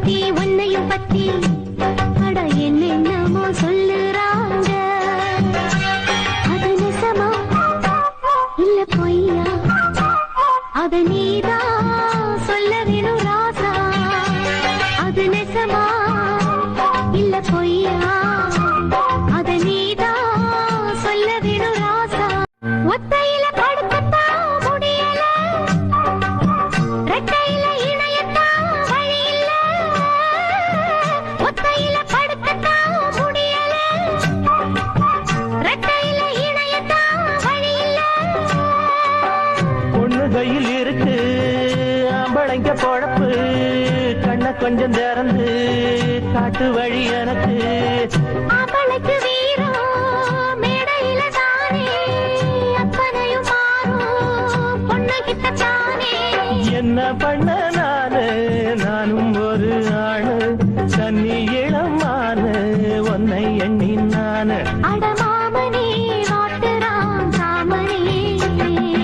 பத்தி உன்னையும் பத்தி அட என்னென்னமோ சொல்லுறாங்க. அது நெசமா இல்ல பொய்யா அத நீதான் சொல்ல வேணும் ராசா. அது நெசமா இல்ல பொய்யா அத நீதான் சொல்ல வேணும் ராசா. ஒத்தையில படுக்கத்தான் முடியல, ரெட்டையில இணையத்தான் வழி இல்ல. ஒத்தையில படுக்கத்தான் முடியல, ரெட்டையில இணையத்தான் வழி இல்ல. பொண்ணு கையில் இருக்கு ஆம்பளைங்க பொழப்பு, கண்ண கொஞ்சம் திறந்து காட்டு வழி எனக்கு. அவளுக்கு வீரம் மேடையில தானே, அப்பனையும் மாறும் பொண்ணுகிட்ட தானே. என்ன பண்ண நானும் ஒரு ஆணு, தண்ணி இளமான உன்னை எண்ணி நானு. அட மாமனே